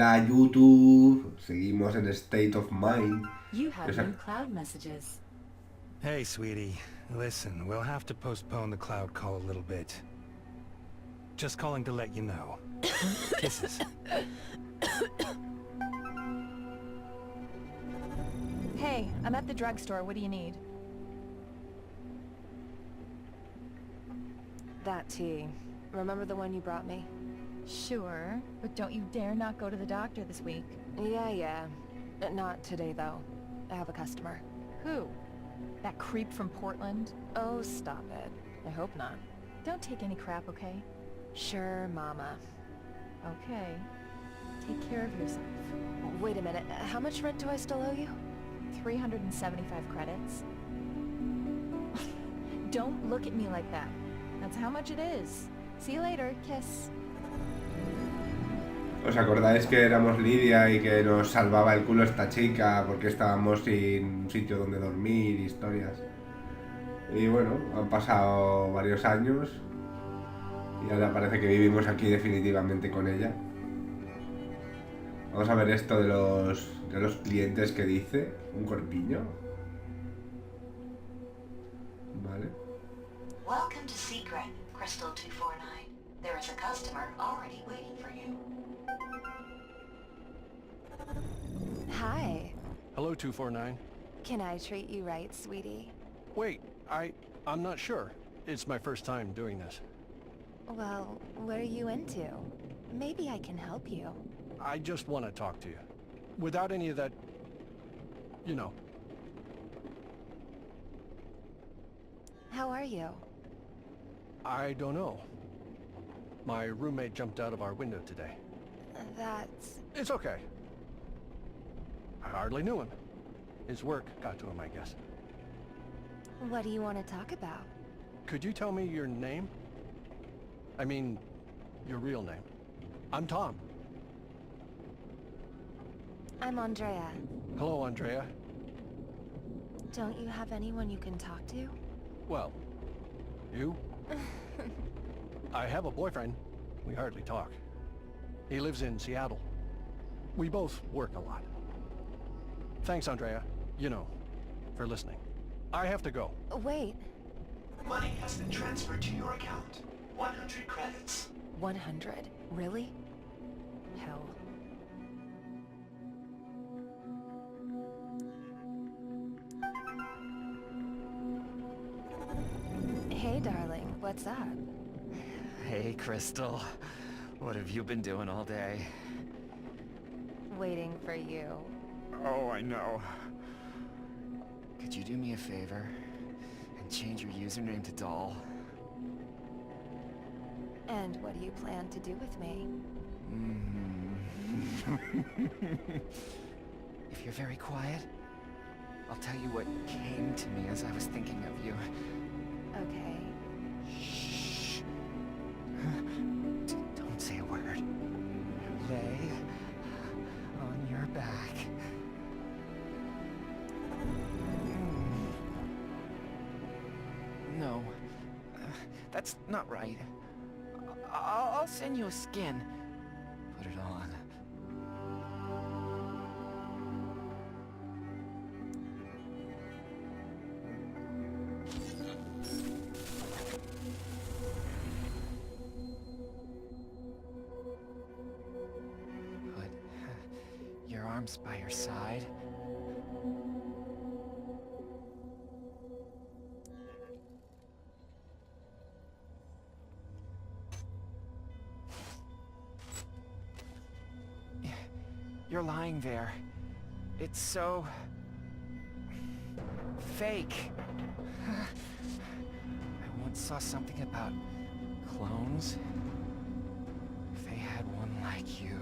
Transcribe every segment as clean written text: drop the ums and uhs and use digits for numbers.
Hola YouTube, seguimos en State of Mind. You have Esa- new cloud messages. Hey, sweetie. Listen, we'll have to postpone the cloud call a little bit. Just calling to let you know. Kisses. Hey, I'm at the drugstore. What do you need? That tea. Remember the one you brought me? Sure, but don't you dare not go to the doctor this week. Yeah. Not today, though. I have a customer. Who? That creep from Portland? Oh, stop it. I hope not. Don't take any crap, okay? Sure, Mama. Okay. Take care of yourself. Wait a minute. How much rent do I still owe you? 375 credits. Don't look at me like that. That's how much it is. See you later. Kiss. ¿Os acordáis que éramos Lidia y que nos salvaba el culo esta chica porque estábamos sin un sitio donde dormir, historias? Y bueno, han pasado varios años y ahora parece que vivimos aquí definitivamente con ella. Vamos a ver esto de los clientes que dice. Un corpiño. Vale. Welcome to Secret, Crystal 249. There is a customer already waiting for you. Hi. Hello, 249. Can I treat you right, sweetie? Wait, I'm not sure. It's my first time doing this. Well, what are you into? Maybe I can help you. I just want to talk to you. Without any of that... you know. How are you? I don't know. My roommate jumped out of our window today. That's... It's okay. I hardly knew him. His work got to him, I guess. What do you want to talk about? Could you tell me your name? I mean, your real name. I'm Tom. I'm Andrea. Hello, Andrea. Don't you have anyone you can talk to? Well, you? I have a boyfriend. We hardly talk. He lives in Seattle. We both work a lot. Thanks, Andrea. You know, for listening. I have to go. Wait. Money has been transferred to your account. 100 credits. 100? Really? Hell. Hey, darling. What's up? Hey, Crystal. What have you been doing all day? Waiting for you. Oh, I know. Could you do me a favor and change your username to Doll? And what do you plan to do with me? If you're very quiet, I'll tell you what came to me as I was thinking of you. Okay. Shh. Don't say a word. Lay on your back. No, that's not right. I'll send you a skin. Put it on. Put your arms by your side. You're lying there. It's so... fake. I once saw something about clones. If they had one like you...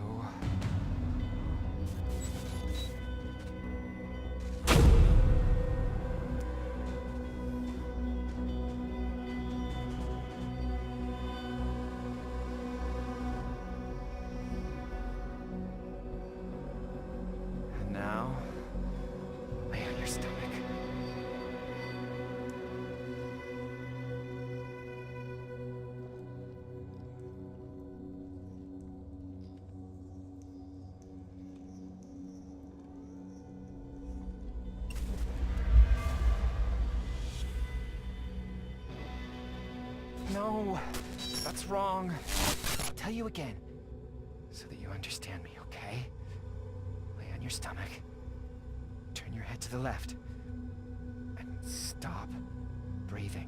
And now, lay on your stomach. what's wrong. I'll tell you again, so that you understand me, okay? Lay on your stomach. Turn your head to the left. And stop breathing.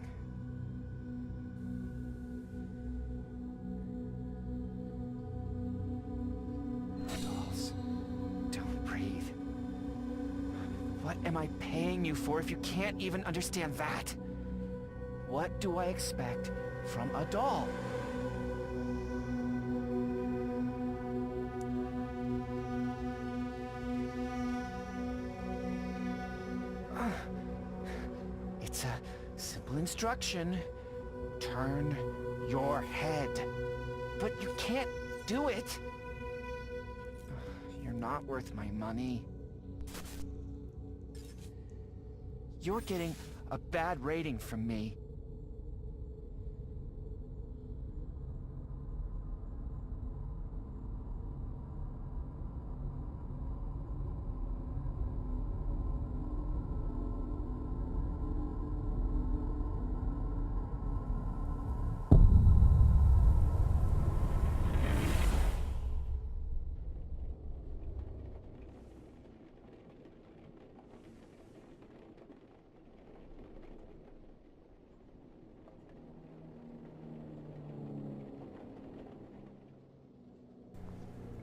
Dolls, don't breathe. What am I paying you for if you can't even understand that? What do I expect from a doll? It's a simple instruction. Turn your head. But you can't do it. You're not worth my money. You're getting a bad rating from me.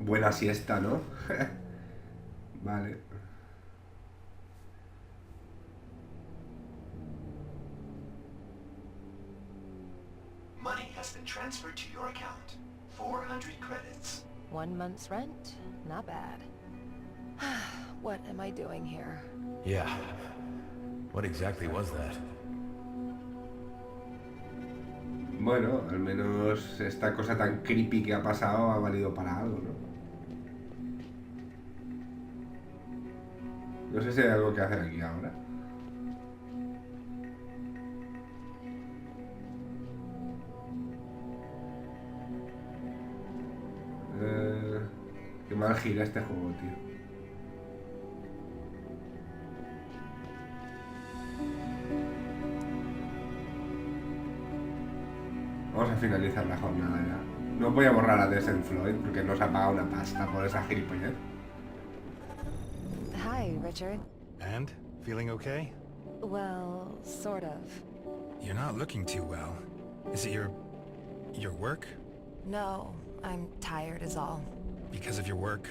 Buena siesta, ¿no? Vale. Money has been transferred to your account. 400 credits. 1 month's rent? Not bad. What am I doing here? Yeah. What exactly was that? Bueno, al menos esta cosa tan creepy que ha pasado ha valido para algo, ¿no? No sé si hay algo que hacer aquí ahora. Qué mal gira este juego, tío. Vamos a finalizar la jornada ya. No voy a borrar a Floyd porque nos ha pagado una pasta por esa gilipollez. Hi, Richard. And? Feeling okay? Well, sort of. You're not looking too well. Is it your work? No, I'm tired is all. Because of your work?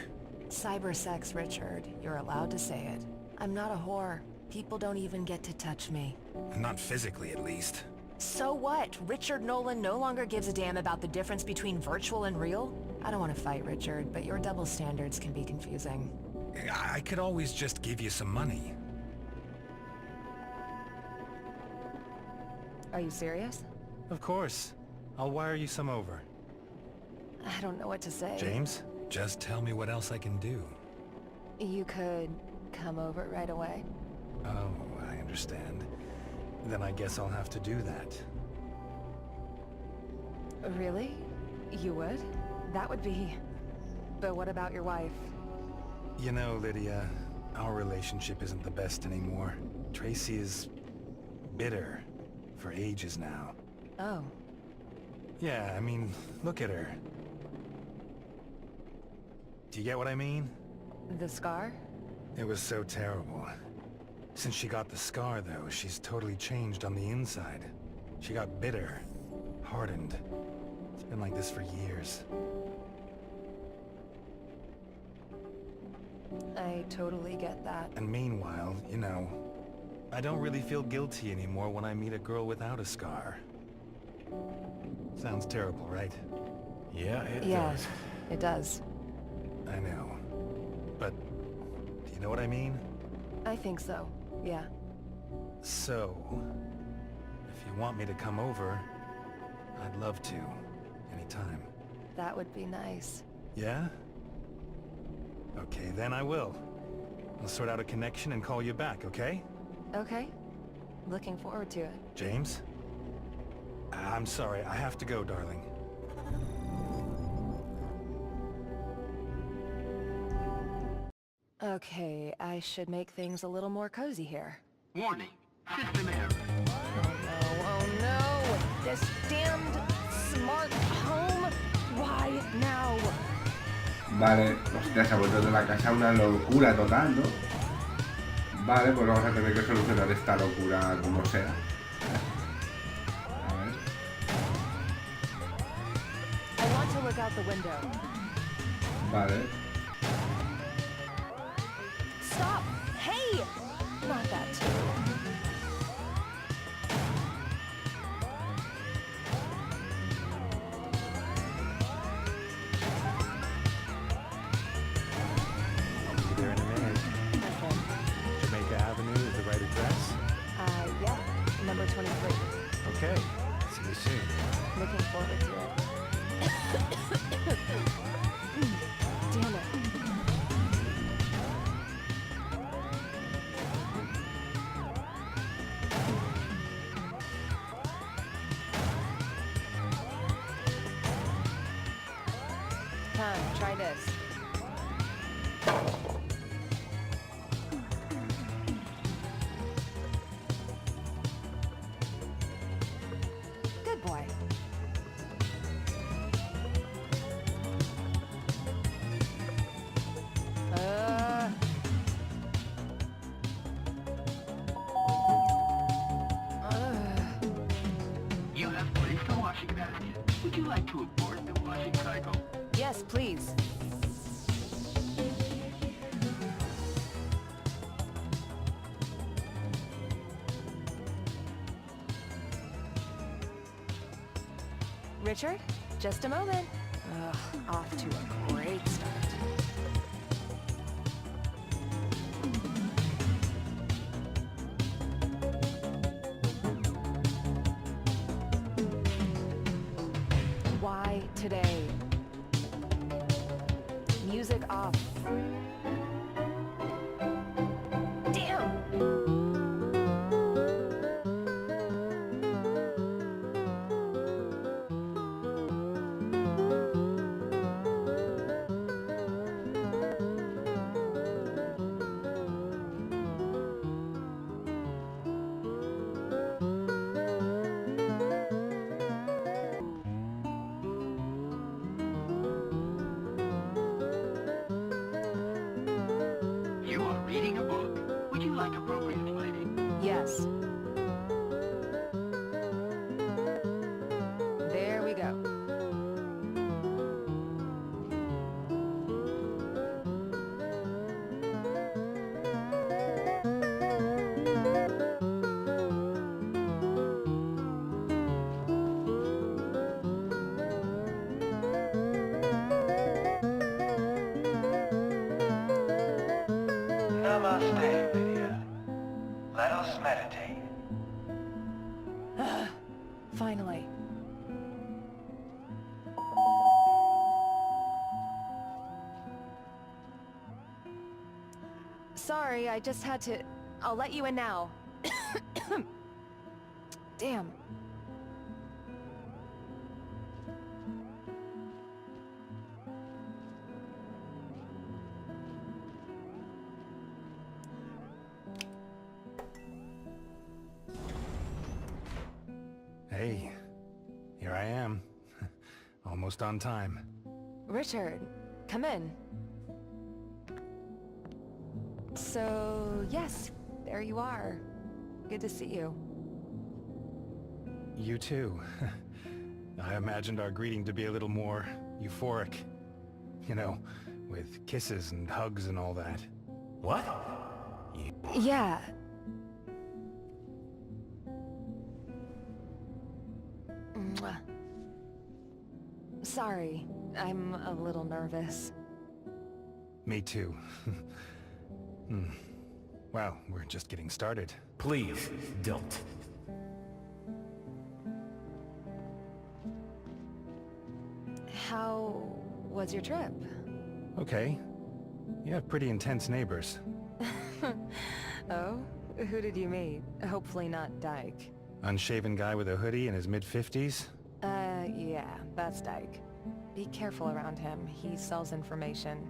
Cybersex, Richard. You're allowed to say it. I'm not a whore. People don't even get to touch me. Not physically, at least. So what? Richard Nolan no longer gives a damn about the difference between virtual and real? I don't want to fight, Richard, but your double standards can be confusing. I could always just give you some money. Are you serious? Of course. I'll wire you some over. I don't know what to say. James, just tell me what else I can do. You could come over right away. Oh, I understand. Then I guess I'll have to do that. Really? You would? That would be... But what about your wife? You know, Lydia, our relationship isn't the best anymore. Tracy is... bitter. For ages now. Oh. Yeah, I mean, look at her. Do you get what I mean? The scar? It was so terrible. Since she got the scar, though, she's totally changed on the inside. She got bitter, hardened. It's been like this for years. I totally get that. And meanwhile, you know, I don't really feel guilty anymore when I meet a girl without a scar. Sounds terrible, right? Yeah, it does. It does. I know. But, do you know what I mean? I think so, yeah. So, if you want me to come over, I'd love to. Anytime. That would be nice. Yeah? Okay, then I will. I'll sort out a connection and call you back, okay? Okay. Looking forward to it. James? I'm sorry, I have to go, darling. Okay, I should make things a little more cozy here. Warning. System error. Oh no, this damned Mark home? Why now? Vale, hostia, se ha vuelto de la casa una locura total, ¿no? Vale, pues vamos a tener que solucionar esta locura como sea. A ver. I want to look out the window. Vale. Stop! Hey! Not that too. Be there in a minute. Okay. Jamaica Avenue is the right address? Yeah. Number 23. Okay. See you soon. Looking forward to it. Damn it. Try this. Good boy. You have placed a washing basket. Would you like to abort the washing cycle? Yes, please. Richard, just a moment. Ugh, off to a great start. Why today? Music off. Damn! You are reading a book. Would you like appropriate lighting? Yes. There we go. Namaste, Lydia. Let us meditate. Finally. Sorry, I just had to... I'll let you in now. Damn. Hey, here I am. Almost on time. Richard, come in. So, yes, there you are. Good to see you. You too. I imagined our greeting to be a little more euphoric. You know, with kisses and hugs and all that. What? Yeah. Mwah. Sorry, I'm a little nervous. Me too. Well, we're just getting started. Please, don't. How was your trip? Okay. You have pretty intense neighbors. Oh? Who did you meet? Hopefully not Dyke. Unshaven guy with a hoodie in his mid-50s? Yeah, that's Dyke. Be careful around him. He sells information.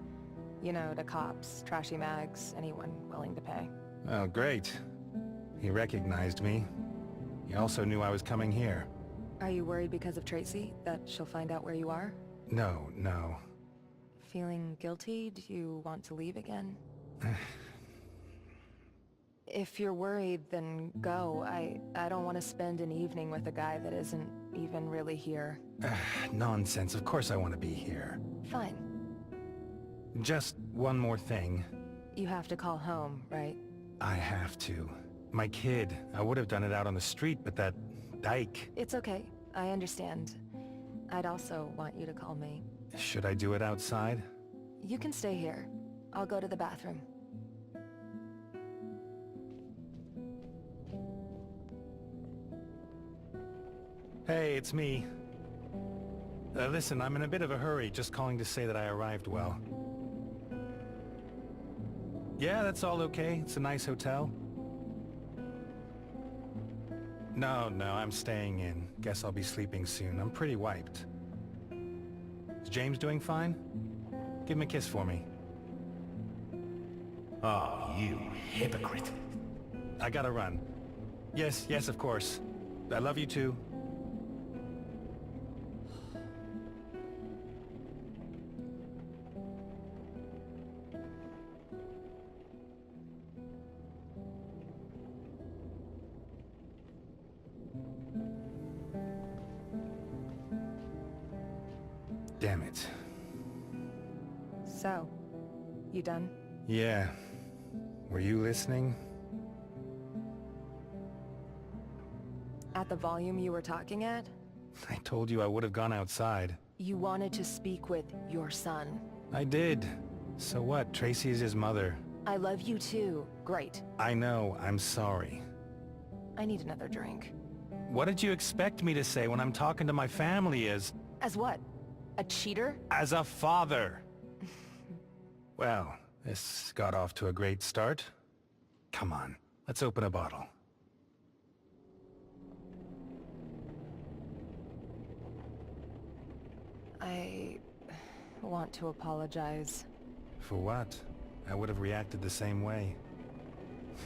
You know, to cops, trashy mags, anyone willing to pay. Oh, great. He recognized me. He also knew I was coming here. Are you worried because of Tracy, that she'll find out where you are? No, no. Feeling guilty? Do you want to leave again? If you're worried, then go. I don't want to spend an evening with a guy that isn't even really here. Nonsense. Of course I want to be here. Fine. Just one more thing. You have to call home, right? I have to. My kid. I would have done it out on the street, but that dyke... It's okay. I understand. I'd also want you to call me. Should I do it outside? You can stay here. I'll go to the bathroom. Hey, it's me. Listen, I'm in a bit of a hurry, just calling to say that I arrived well. Yeah, that's all okay. It's a nice hotel. No, I'm staying in. Guess I'll be sleeping soon. I'm pretty wiped. Is James doing fine? Give him a kiss for me. Oh, you hypocrite. I gotta run. Yes, of course. I love you too. Damn it. So, you done? Yeah. Were you listening? At the volume you were talking at? I told you I would have gone outside. You wanted to speak with your son. I did. So what? Tracy is his mother. I love you too. Great. I know. I'm sorry. I need another drink. What did you expect me to say when I'm talking to my family as what? A cheater? as a father? Well, this got off to a great start. Come on, let's open a bottle. I want to apologize. For what? I would have reacted the same way.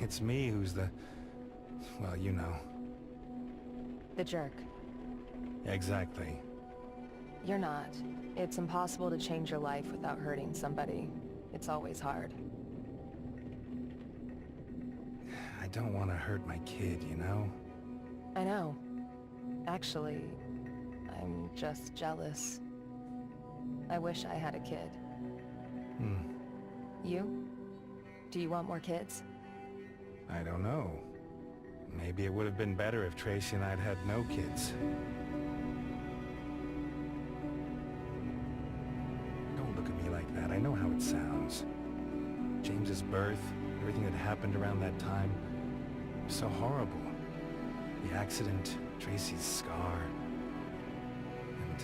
It's me who's the... well, you know. The jerk. Exactly. You're not. It's impossible to change your life without hurting somebody. It's always hard. I don't want to hurt my kid, you know? I know. Actually, I'm just jealous. I wish I had a kid. You? Do you want more kids? I don't know. Maybe it would have been better if Tracy and I'd had no kids. Don't look at me like that. I know how it sounds. James's birth, everything that happened around that time, so horrible. The accident, Tracy's scar. And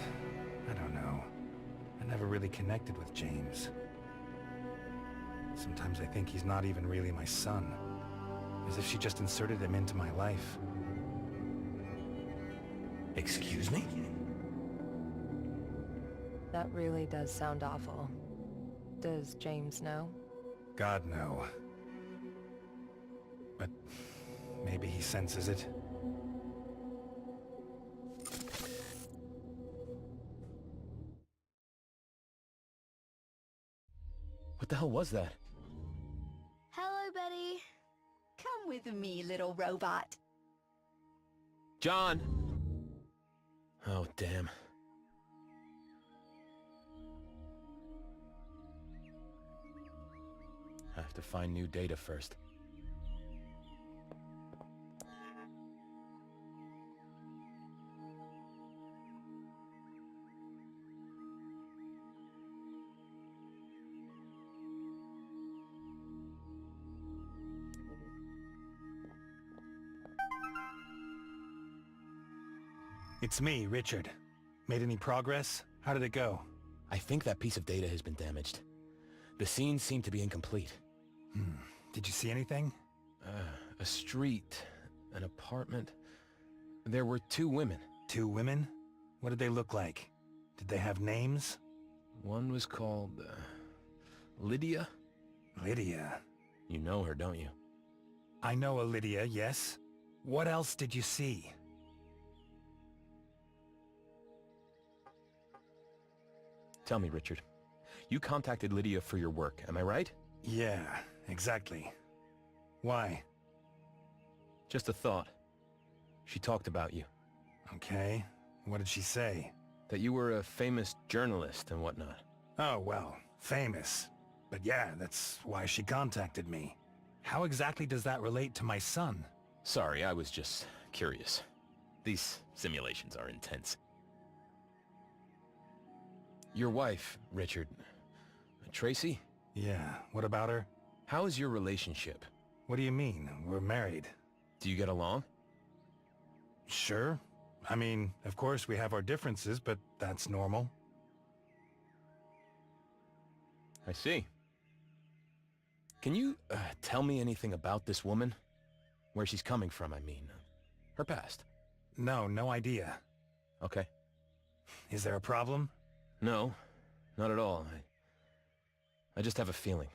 I don't know. I never really connected with James. Sometimes I think he's not even really my son. As if she just inserted him into my life. Excuse me? That really does sound awful. Does James know? God, no. But maybe he senses it. What the hell was that? Hello, Betty. Come with me, little robot. John! Oh, damn. I have to find new data first. It's me, Richard. Made any progress? How did it go? I think that piece of data has been damaged. The scenes seem to be incomplete. Did you see anything? A street, an apartment. There were 2 women. 2 women? What did they look like? Did they have names? One was called, Lydia? Lydia? You know her, don't you? I know a Lydia, yes. What else did you see? Tell me, Richard. You contacted Lydia for your work, am I right? Yeah, exactly. Why? Just a thought. She talked about you. Okay. What did she say? That you were a famous journalist and whatnot. Oh, well, famous. But yeah, that's why she contacted me. How exactly does that relate to my son? Sorry, I was just curious. These simulations are intense. Your wife, Richard. Tracy? Yeah, what about her? How is your relationship? What do you mean? We're married. Do you get along? Sure. I mean, of course we have our differences, but that's normal. I see. Can you tell me anything about this woman? Where she's coming from, I mean. Her past. No idea. Okay. Is there a problem? No, not at all. I just have a feeling.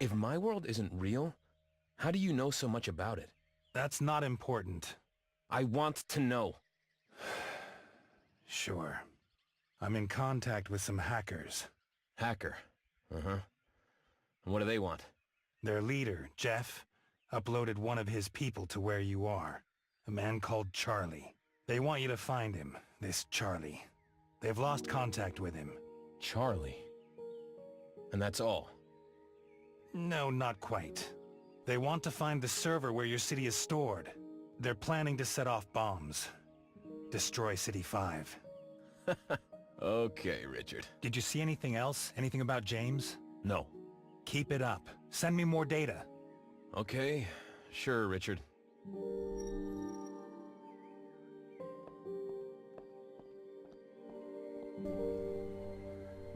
If my world isn't real, how do you know so much about it? That's not important. I want to know. Sure. I'm in contact with some hackers. Hacker? Uh-huh. And what do they want? Their leader, Jeff, uploaded one of his people to where you are. A man called Charlie. They want you to find him, this Charlie. They've lost contact with him. Charlie? And that's all? No, not quite. They want to find the server where your city is stored. They're planning to set off bombs. Destroy City 5. Okay, Richard. Did you see anything else? Anything about James? No. Keep it up. Send me more data. Okay, sure, Richard.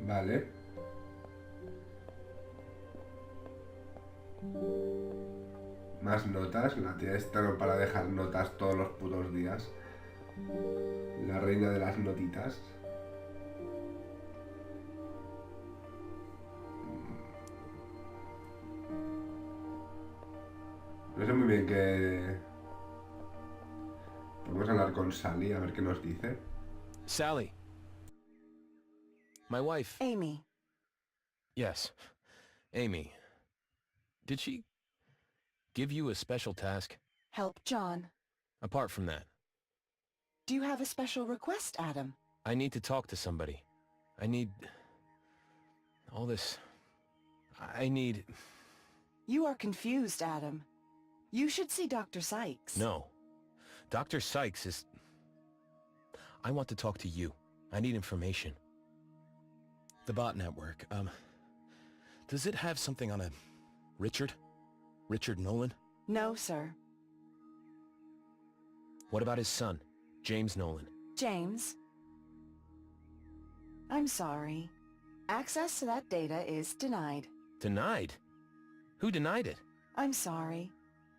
Vale. Más notas. La tía esta no para dejar notas todos los putos días. La reina de las notitas. No sé muy bien qué... Podemos hablar con Sally a ver qué nos dice. Sally. My wife. Amy. Yes. Amy. Did she give you a special task? Help John. Apart from that. Do you have a special request, Adam? I need to talk to somebody. I need... all this... I need... You are confused, Adam. You should see Dr. Sykes. No. Dr. Sykes is... I want to talk to you. I need information. The bot network, does it have something on a... Richard? Richard Nolan? No, sir. What about his son, James Nolan? James? I'm sorry. Access to that data is denied. Denied? Who denied it? I'm sorry.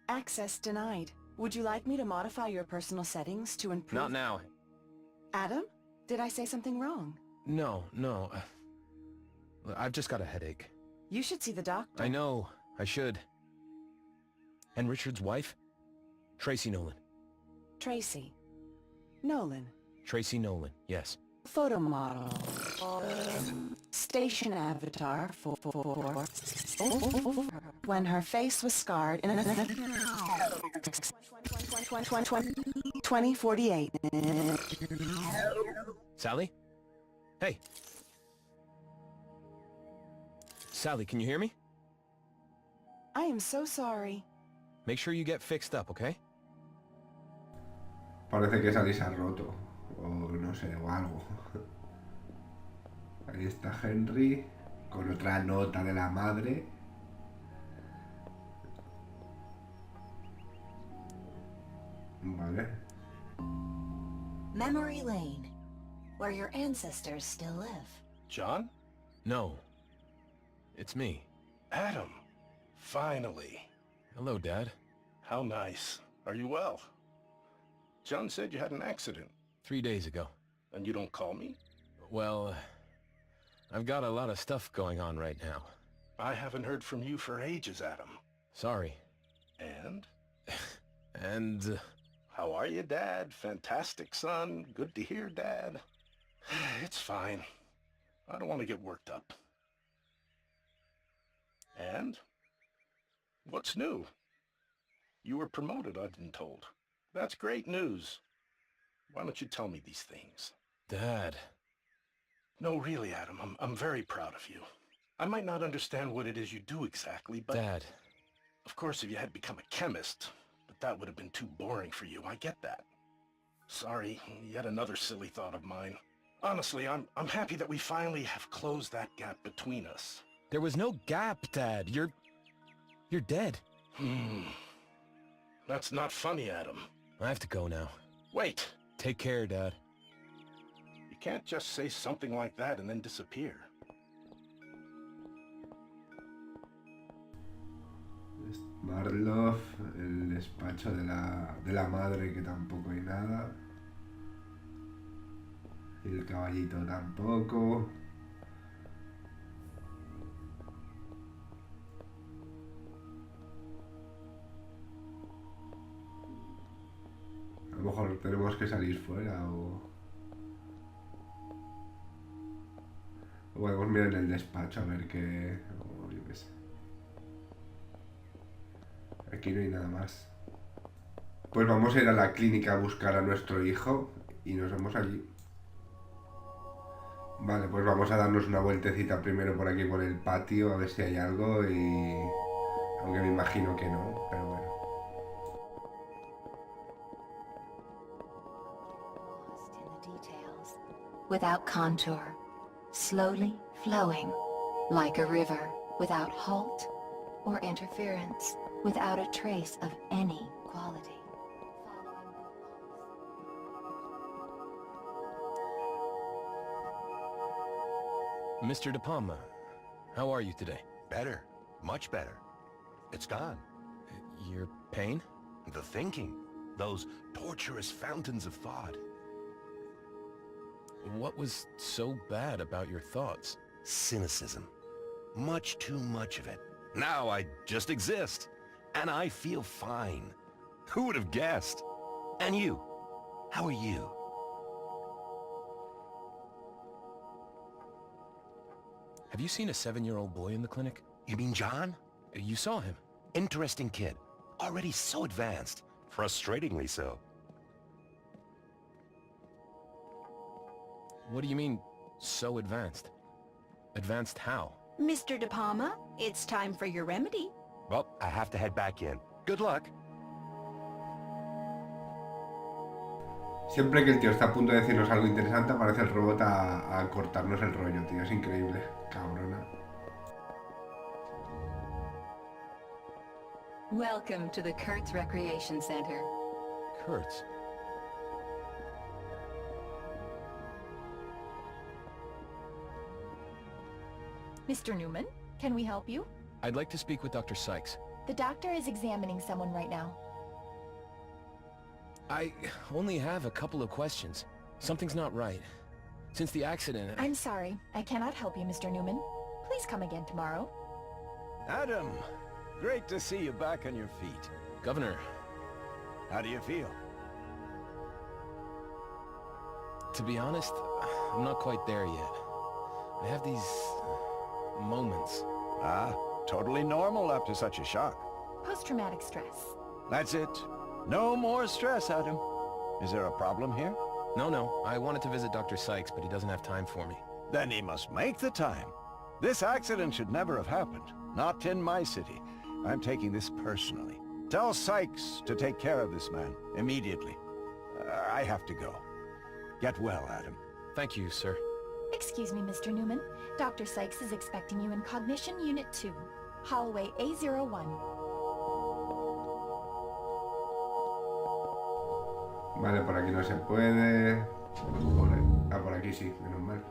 Access denied. Would you like me to modify your personal settings to improve... Not now. Adam? Did I say something wrong? No. I've just got a headache. You should see the doctor. I know. I should. And Richard's wife? Tracy Nolan. Tracy. Nolan. Tracy Nolan, yes. Photo model. Station avatar for when her face was scarred in 2048. Sally? Hey. Sally, can you hear me? I am so sorry. Make sure you get fixed up, okay? Parece que Sally se ha roto. O no sé, o algo. Ahí está Henry. Con otra nota de la madre. Vale. Memory Lane, where your ancestors still live. John? No. It's me. Adam. Finally. Hello, Dad. How nice. Are you well? John said you had an accident. 3 days ago. And you don't call me? Well, I've got a lot of stuff going on right now. I haven't heard from you for ages, Adam. Sorry. And? And... How are you, Dad? Fantastic, son. Good to hear, Dad. It's fine. I don't want to get worked up. And? What's new? You were promoted, I've been told. That's great news. Why don't you tell me these things? Dad. No, really, Adam, I'm very proud of you. I might not understand what it is you do exactly, but... Dad. Of course, if you had become a chemist, but that would have been too boring for you, I get that. Sorry, yet another silly thought of mine. Honestly, I'm happy that we finally have closed that gap between us. There was no gap, Dad. You're dead. That's not funny, Adam. I have to go now. Wait! Take care, Dad. You can't just say something like that and then disappear. Marlof, el despacho de la madre, que tampoco hay nada. Y el caballito tampoco. A lo mejor tenemos que salir fuera o podemos mirar en el despacho a ver qué... o yo qué sé. Aquí no hay nada más. Pues vamos a ir a la clínica a buscar a nuestro hijo y nos vemos allí. Vale, pues vamos a darnos una vueltecita primero por aquí por el patio a ver si hay algo y... aunque me imagino que no, pero bueno. Without contour, slowly flowing, like a river, without halt or interference, without a trace of any quality. Mr. De Palma, how are you today? Better. Much better. It's gone. Your pain? The thinking. Those torturous fountains of thought. What was so bad about your thoughts? Cynicism. Much too much of it. Now I just exist. And I feel fine. Who would have guessed? And you? How are you? Have you seen a 7-year-old boy in the clinic? You mean John? You saw him. Interesting kid. Already so advanced. Frustratingly so. What do you mean, so advanced? Advanced how? Mr. De Palma, it's time for your remedy. Well, I have to head back in. Good luck. Siempre que el tío está a punto de decirnos algo interesante, aparece el robot a cortarnos el rollo, tío. Es increíble. Cabrona. Welcome to the Kurtz Recreation Center. Kurtz? Mr. Newman, can we help you? I'd like to speak with Dr. Sykes. The doctor is examining someone right now. I only have a couple of questions. Something's not right. Since the accident... I'm sorry. I cannot help you, Mr. Newman. Please come again tomorrow. Adam, great to see you back on your feet. Governor. How do you feel? To be honest, I'm not quite there yet. I have these... moments. Ah, totally normal after such a shock. Post-traumatic stress. That's it. No more stress, Adam. Is there a problem here? No. I wanted to visit Dr. Sykes, but he doesn't have time for me. Then he must make the time. This accident should never have happened. Not in my city. I'm taking this personally. Tell Sykes to take care of this man, immediately. I have to go. Get well, Adam. Thank you, sir. Excuse me, Mr. Newman. Dr. Sykes is expecting you in Cognition Unit 2, hallway A01. Vale, por aquí no se puede. Por aquí sí, menos mal.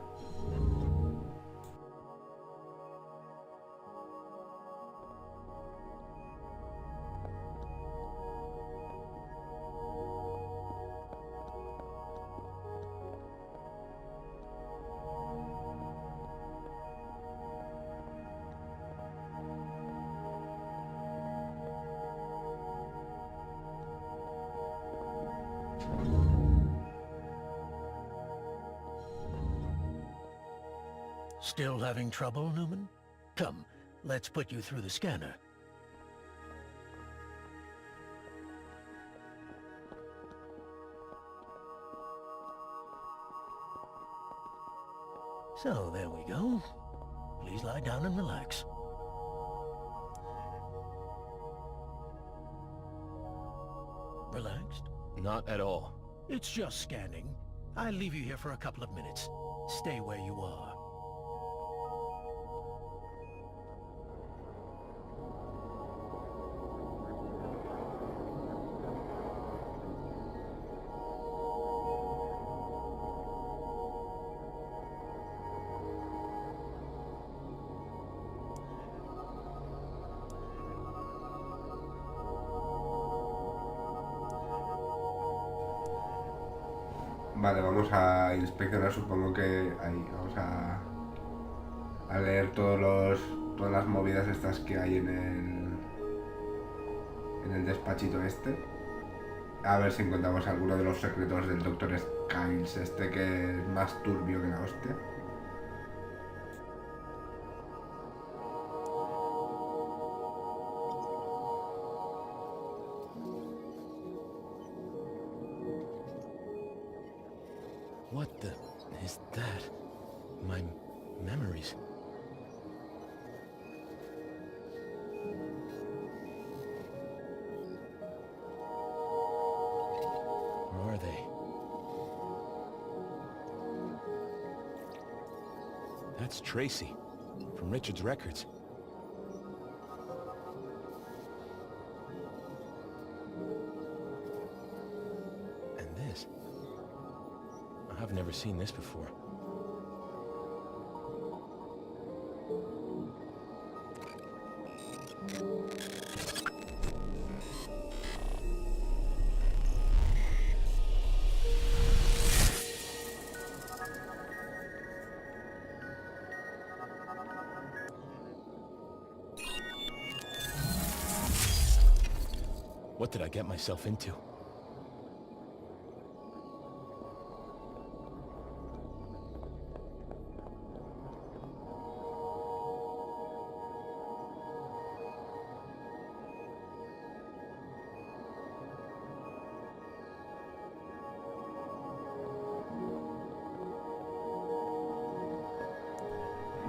Still having trouble, Newman? Come, let's put you through the scanner. So, there we go. Please lie down and relax. Relaxed? Not at all. It's just scanning. I'll leave you here for a couple of minutes. Stay where you are. Vale, vamos a inspeccionar, supongo que ahí, vamos a leer todas las movidas estas que hay en el despachito este. A ver si encontramos alguno de los secretos del Dr. Skiles, este que es más turbio que la hostia. What the... is that? My memories. Where are they? That's Tracy, from Richard's records. And this. I've never seen this before. What did I get myself into?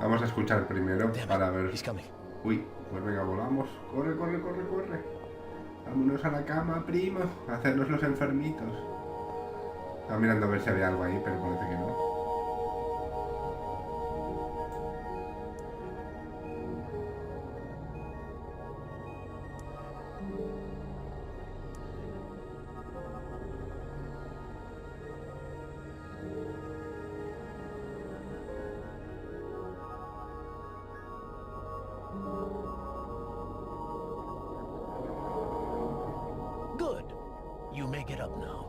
Vamos a escuchar primero para ver... Uy, pues venga, volamos. Corre, corre, corre, corre. Vámonos a la cama, primo. A hacernos los enfermitos. Estaba mirando a ver si había algo ahí, pero parece que no. You may get up now.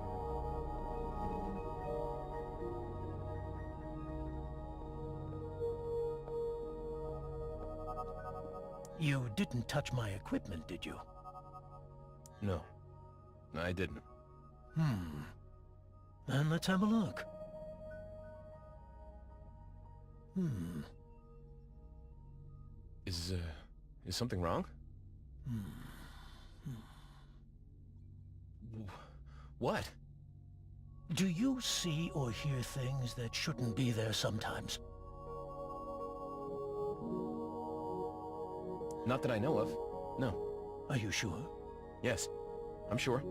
You didn't touch my equipment, did you? No, I didn't. Then let's have a look. Is something wrong? What? Do you see or hear things that shouldn't be there sometimes? Not that I know of. No. Are you sure? Yes, I'm sure.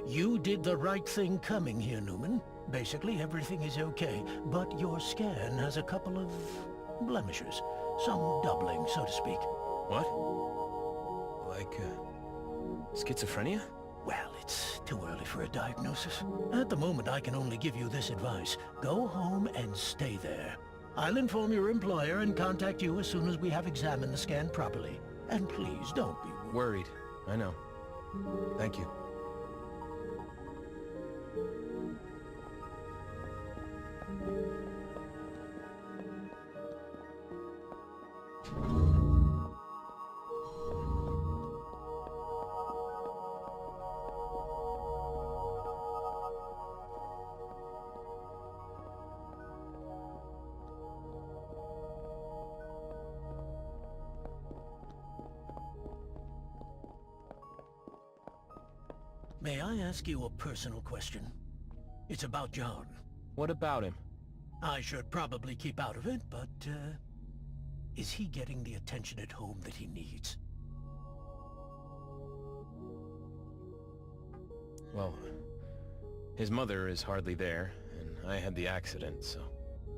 You did the right thing coming here, Newman. Basically, everything is okay, but your scan has a couple of blemishes. Some doubling, so to speak. What? Like, schizophrenia? Well, it's too early for a diagnosis. At the moment, I can only give you this advice. Go home and stay there. I'll inform your employer and contact you as soon as we have examined the scan properly. And please, don't be worried. I know. Thank you. May I ask you a personal question? It's about John. What about him? I should probably keep out of it, but, is he getting the attention at home that he needs? Well, his mother is hardly there, and I had the accident, so...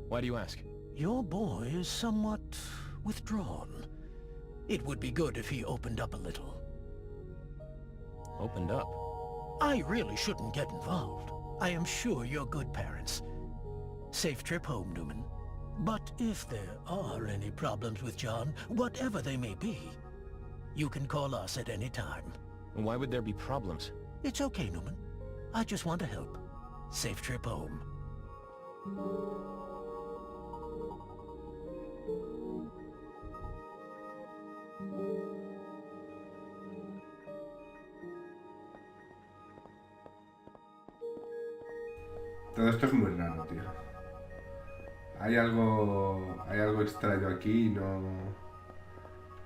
Why do you ask? Your boy is somewhat withdrawn. It would be good if he opened up a little. Opened up? I really shouldn't get involved. I am sure you're good parents. Safe trip home, Newman. But if there are any problems with John, whatever they may be, you can call us at any time. Why would there be problems? It's okay, Newman. I just want to help. Safe trip home. Todo esto es muy raro, tío. Hay algo extraño aquí, no...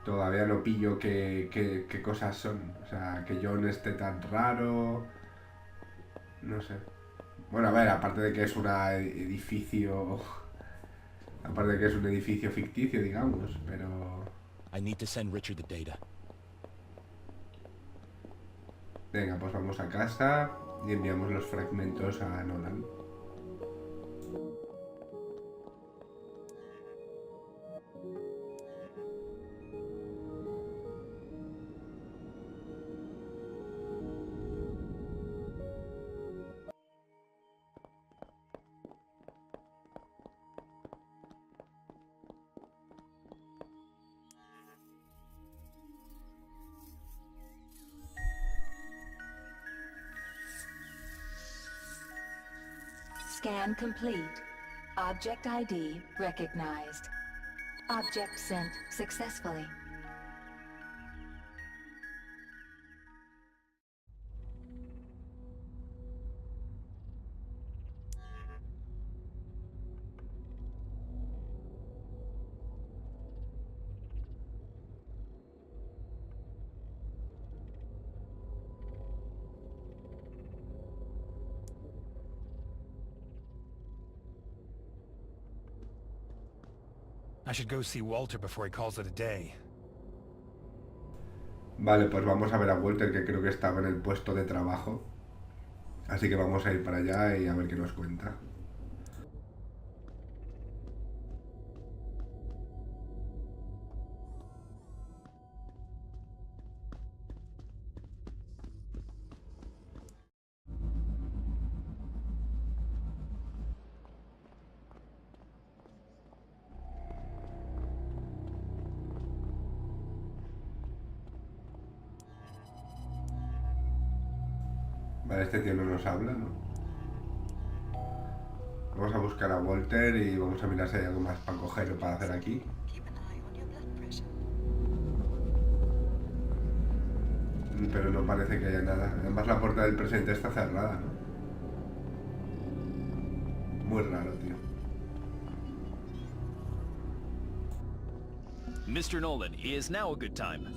Todavía no pillo qué cosas son. O sea, que John esté tan raro... No sé. Bueno, a ver, aparte de que es un edificio... Aparte de que es un edificio ficticio, digamos, pero... I need to send Richard the data. Venga, pues vamos a casa y enviamos los fragmentos a Nolan. Scan complete. Object ID recognized. Object sent successfully. I should go see Walter before he calls it a day. Vale, pues vamos a ver a Walter, que creo que estaba en el puesto de trabajo. Así que vamos a ir para allá y a ver qué nos cuenta. Vale, este tío no nos habla, ¿no? Vamos a buscar a Walter y vamos a mirar si hay algo más para coger o para hacer aquí. Pero no parece que haya nada. Además la puerta del presente está cerrada, ¿no? Muy raro, tío. Mr. Nolan, is now a good time?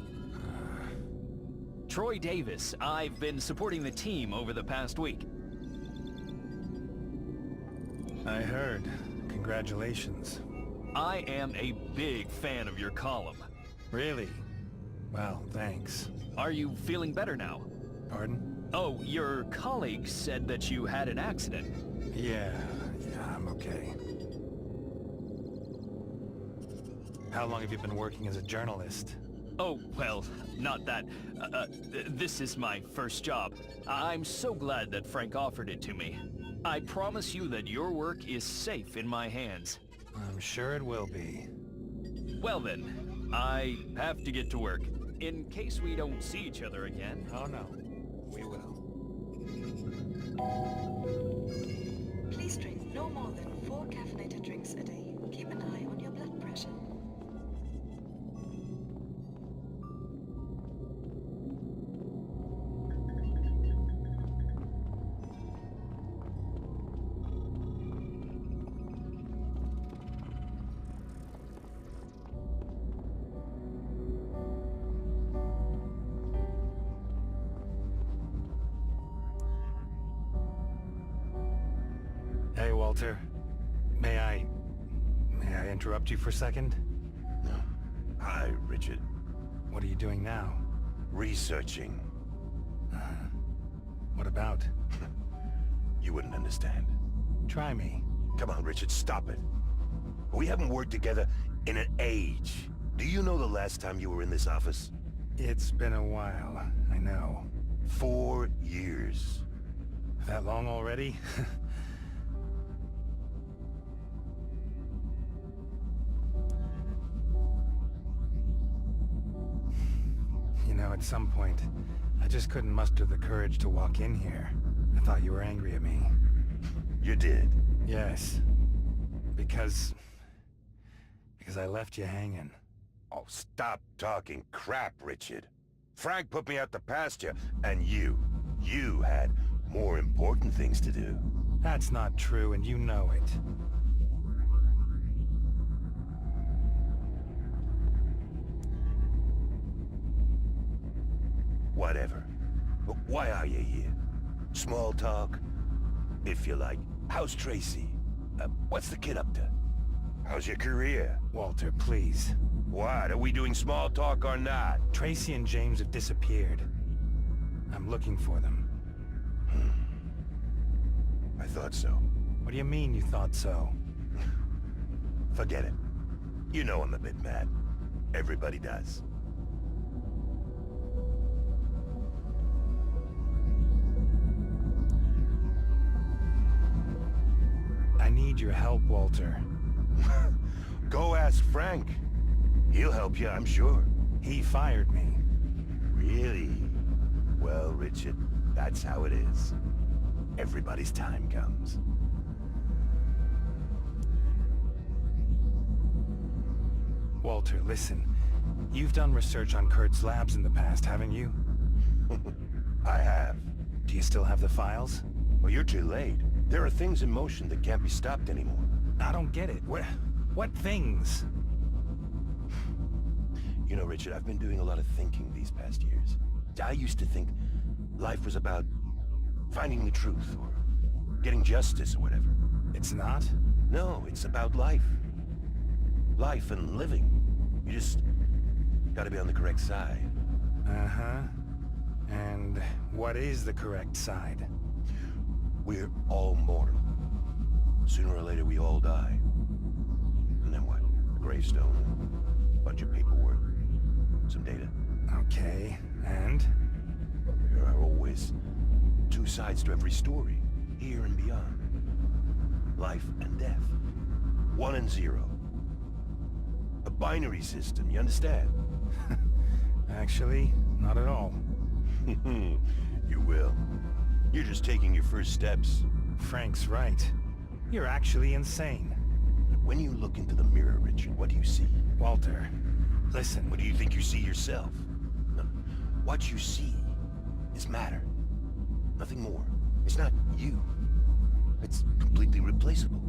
Troy Davis, I've been supporting the team over the past week. I heard. Congratulations. I am a big fan of your column. Really? Well, thanks. Are you feeling better now? Pardon? Oh, your colleague said that you had an accident. Yeah, I'm okay. How long have you been working as a journalist? Oh, well, not that. This is my first job. I'm so glad that Frank offered it to me. I promise you that your work is safe in my hands. I'm sure it will be. Well then, I have to get to work. In case we don't see each other again. Oh no, we will. Please drink no more than 4 caffeinated drinks a day. Keep an eye on your blood pressure. Walter. May I interrupt you for a second? No. Hi, Richard. What are you doing now? Researching. What about? You wouldn't understand. Try me. Come on, Richard, stop it. We haven't worked together in an age. Do you know the last time you were in this office? It's been a while, I know. 4 years. That long already? You know, at some point, I just couldn't muster the courage to walk in here. I thought you were angry at me. You did? Yes. Because I left you hanging. Oh, stop talking crap, Richard. Frank put me out to pasture, and you had more important things to do. That's not true, and you know it. Whatever. But why are you here? Small talk? If you like. How's Tracy? What's the kid up to? How's your career? Walter, please. What? Are we doing small talk or not? Tracy and James have disappeared. I'm looking for them. I thought so. What do you mean you thought so? Forget it. You know I'm a bit mad. Everybody does. I need your help, Walter. Go ask Frank. He'll help you, I'm sure. He fired me. Really? Well, Richard, that's how it is. Everybody's time comes. Walter, listen. You've done research on Kurt's labs in the past, haven't you? I have. Do you still have the files? Well, you're too late. There are things in motion that can't be stopped anymore. I don't get it. What things? You know, Richard, I've been doing a lot of thinking these past years. I used to think life was about finding the truth or getting justice or whatever. It's not? No, it's about life. Life and living. You just gotta be on the correct side. Uh-huh. And what is the correct side? We're all mortal. Sooner or later, we all die. And then what? A gravestone, a bunch of paperwork, some data. Okay, and? There are always two sides to every story, here and beyond. Life and death. 1 and 0. A binary system, you understand? Actually, not at all. You will. You're just taking your first steps. Frank's right. You're actually insane. When you look into the mirror, Richard, what do you see? Walter, listen. What do you think you see yourself? No. What you see is matter. Nothing more. It's not you. It's completely replaceable.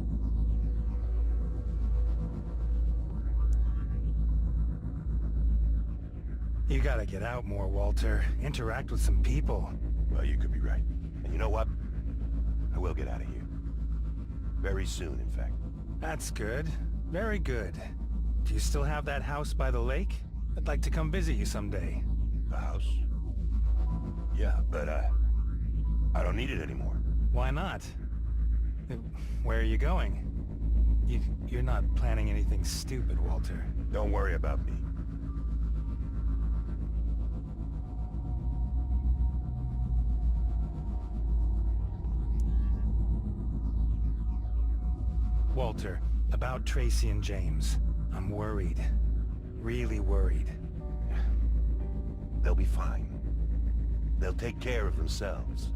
You gotta get out more, Walter. Interact with some people. Well, you could be right. And you know what? I will get out of here. Very soon, in fact. That's good. Very good. Do you still have that house by the lake? I'd like to come visit you someday. The house? Yeah, but, I don't need it anymore. Why not? Where are you going? You're not planning anything stupid, Walter. Don't worry about me. Walter, about Tracy and James. I'm worried. Really worried. They'll be fine. They'll take care of themselves.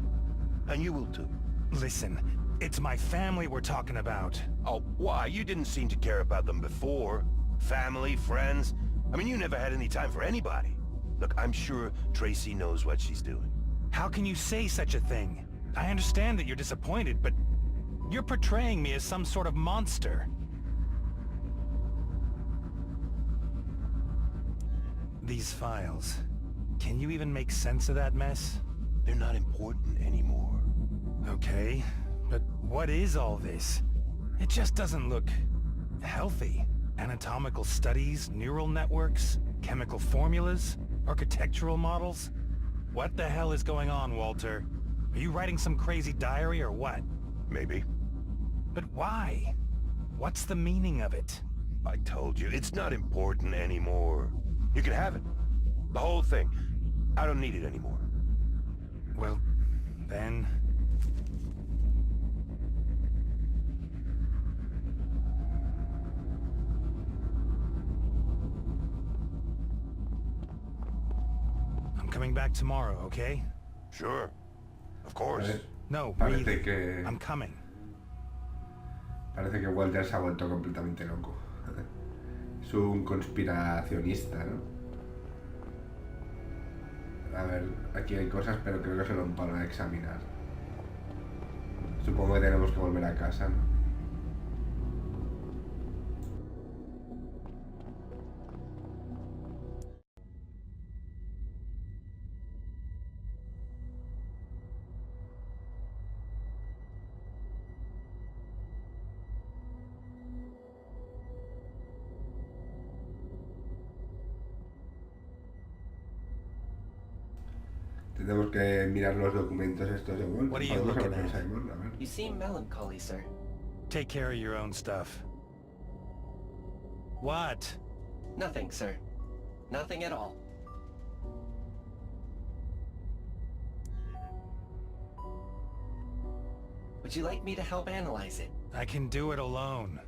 And you will too. Listen, it's my family we're talking about. Oh, why? You didn't seem to care about them before. Family, friends. I mean, you never had any time for anybody. Look, I'm sure Tracy knows what she's doing. How can you say such a thing? I understand that you're disappointed, but you're portraying me as some sort of monster. These files. Can you even make sense of that mess? They're not important anymore. Okay, but what is all this? It just doesn't look healthy. Anatomical studies, neural networks, chemical formulas, architectural models. What the hell is going on, Walter? Are you writing some crazy diary or what? Maybe. But why? What's the meaning of it? I told you, it's not important anymore. You can have it. The whole thing. I don't need it anymore. Well, then... I'm coming back tomorrow, okay? Sure. Of course. No, Parece really. que... I'm coming. Parece que Walter se ha vuelto completamente loco. Es un conspiracionista, ¿no? A ver, aquí hay cosas, pero creo que se lo van a examinar. Supongo que tenemos que volver a casa, ¿no? Tenemos que mirar los documentos estos de Wilkes. What are you looking at? Simon, a ver. You seem melancholy, sir. Take care of your own stuff. What? Nothing, sir. Nothing at all. Would you like me to help analyze it? I can do it alone.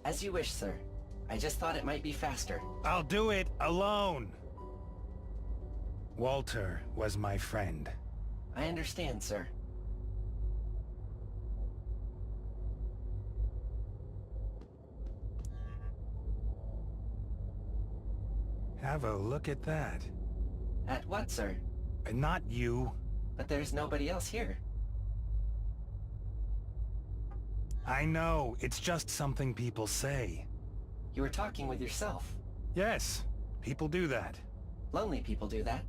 As you wish, sir. I just thought it might be faster. I'll do it alone! Walter was my friend. I understand, sir. Have a look at that. At what, sir? Not you. But there's nobody else here. I know, it's just something people say. You were talking with yourself. Yes, people do that. Lonely people do that.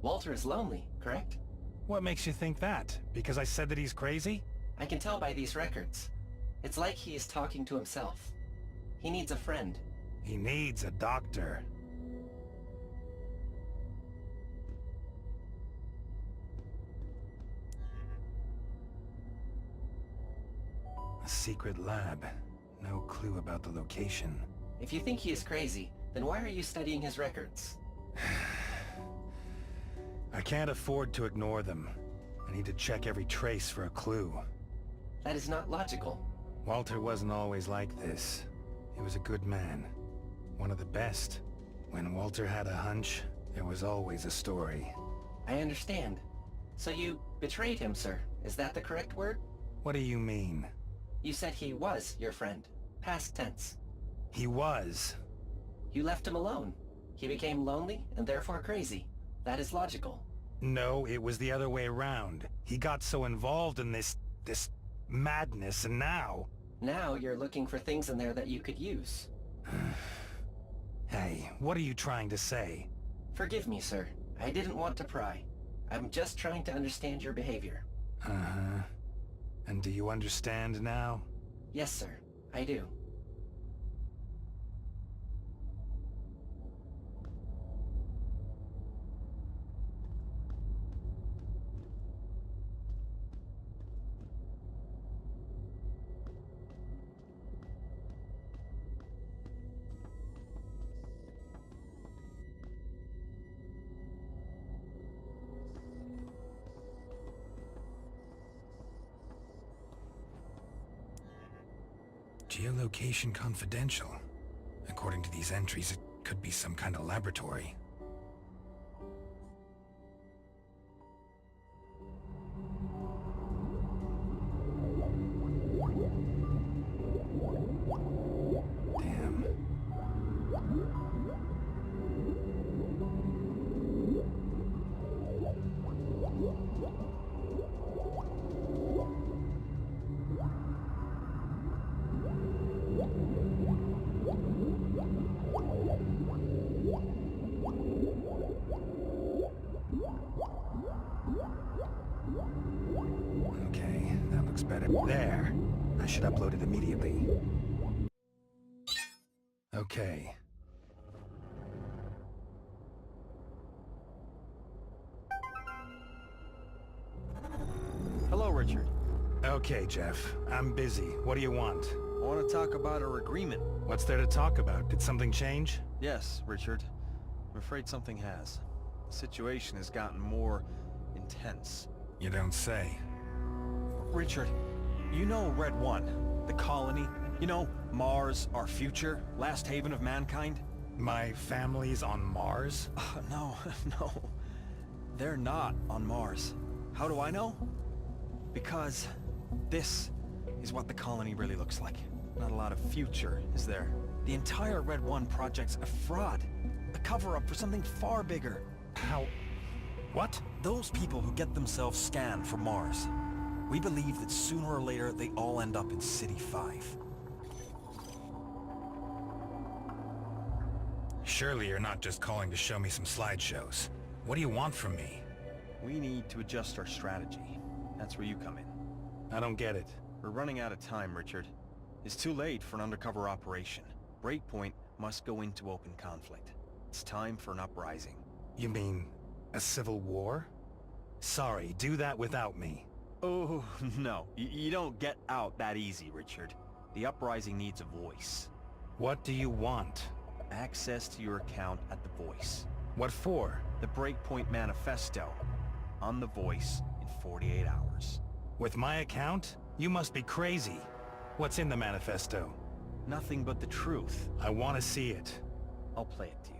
Walter is lonely, correct? What makes you think that? Because I said that he's crazy? I can tell by these records. It's like he is talking to himself. He needs a friend. He needs a doctor. A secret lab. No clue about the location. If you think he is crazy, then why are you studying his records? I can't afford to ignore them. I need to check every trace for a clue. That is not logical. Walter wasn't always like this. He was a good man. One of the best. When Walter had a hunch, there was always a story. I understand. So you betrayed him, sir. Is that the correct word? What do you mean? You said he was your friend. Past tense. He was. You left him alone. He became lonely and therefore crazy. That is logical. No, it was the other way around. He got so involved in this madness, and now... Now you're looking for things in there that you could use. Hey, what are you trying to say? Forgive me, sir. I didn't want to pry. I'm just trying to understand your behavior. Uh-huh. And do you understand now? Yes, sir. I do. Geolocation confidential. According to these entries, it could be some kind of laboratory. Damn. better. There. I should upload it immediately. Okay. Hello, Richard. Okay, Jeff. I'm busy. What do you want? I want to talk about our agreement. What's there to talk about? Did something change? Yes, Richard. I'm afraid something has. The situation has gotten more intense. You don't say. Richard, you know Red One, the colony? You know, Mars, our future, last haven of mankind? My family's on Mars? No, no. They're not on Mars. How do I know? Because this is what the colony really looks like. Not a lot of future, is there? The entire Red One project's a fraud. A cover-up for something far bigger. How? What? Those people who get themselves scanned for Mars. We believe that sooner or later they all end up in City 5. Surely you're not just calling to show me some slideshows. What do you want from me? We need to adjust our strategy. That's where you come in. I don't get it. We're running out of time, Richard. It's too late for an undercover operation. Breakpoint must go into open conflict. It's time for an uprising. You mean a civil war? Sorry, do that without me. Oh, no. You don't get out that easy, Richard. The uprising needs a voice. What do you want? Access to your account at The Voice. What for? The Breakpoint Manifesto. On The Voice in 48 hours. With my account? You must be crazy. What's in the manifesto? Nothing but the truth. I want to see it. I'll play it to you.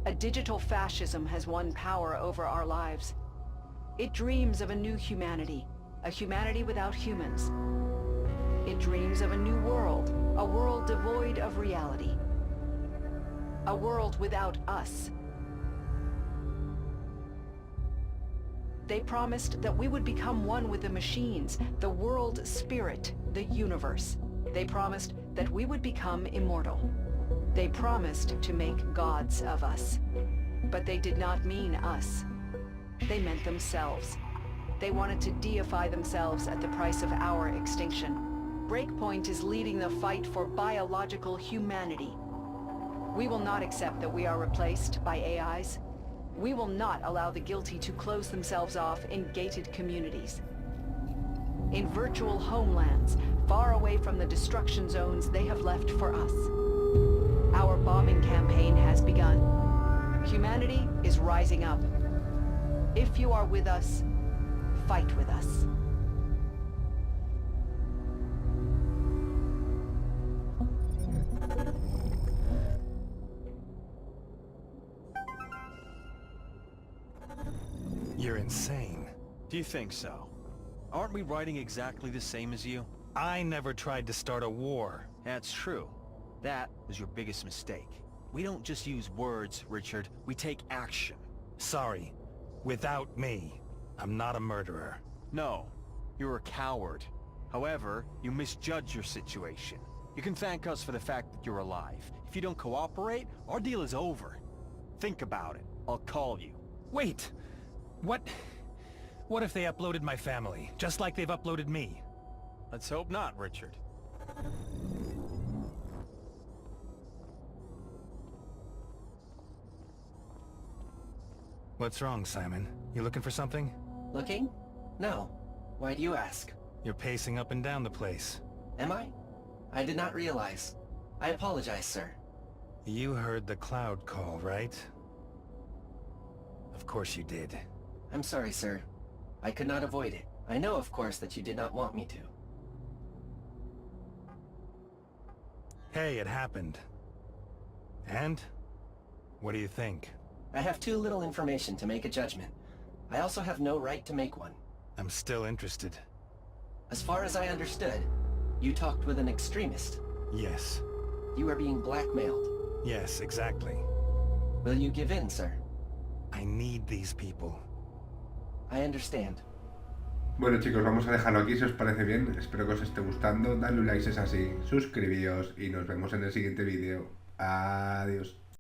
A digital fascism has won power over our lives. It dreams of a new humanity, a humanity without humans. It dreams of a new world, a world devoid of reality. A world without us. They promised that we would become one with the machines, the world spirit, the universe. They promised that we would become immortal. They promised to make gods of us. But they did not mean us. They meant themselves. They wanted to deify themselves at the price of our extinction. Breakpoint is leading the fight for biological humanity. We will not accept that we are replaced by AIs. We will not allow the guilty to close themselves off in gated communities. In virtual homelands, far away from the destruction zones they have left for us. Our bombing campaign has begun. Humanity is rising up. If you are with us, fight with us. You're insane. Do you think so? Aren't we writing exactly the same as you? I never tried to start a war. That's true. That was your biggest mistake. We don't just use words, Richard. We take action. Sorry. Without me, I'm not a murderer. No, you're a coward. However, you misjudge your situation. You can thank us for the fact that you're alive. If you don't cooperate, our deal is over. Think about it. I'll call you. Wait! What if they uploaded my family, just like they've uploaded me? Let's hope not, Richard. What's wrong, Simon? You looking for something? Looking? No. Why do you ask? You're pacing up and down the place. Am I? I did not realize. I apologize, sir. You heard the cloud call, right? Of course you did. I'm sorry, sir. I could not avoid it. I know, of course, that you did not want me to. Hey, it happened. And? What do you think? I have too little information to make a judgment. I also have no right to make one. I'm still interested. As far as I understood, you talked with an extremist. Yes. You are being blackmailed. Yes, exactly. Will you give in, sir? I need these people. I understand. Bueno chicos, vamos a dejarlo aquí si os parece bien. Espero que os esté gustando. Dadle un like si es así, suscribíos y nos vemos en el siguiente vídeo. Adiós.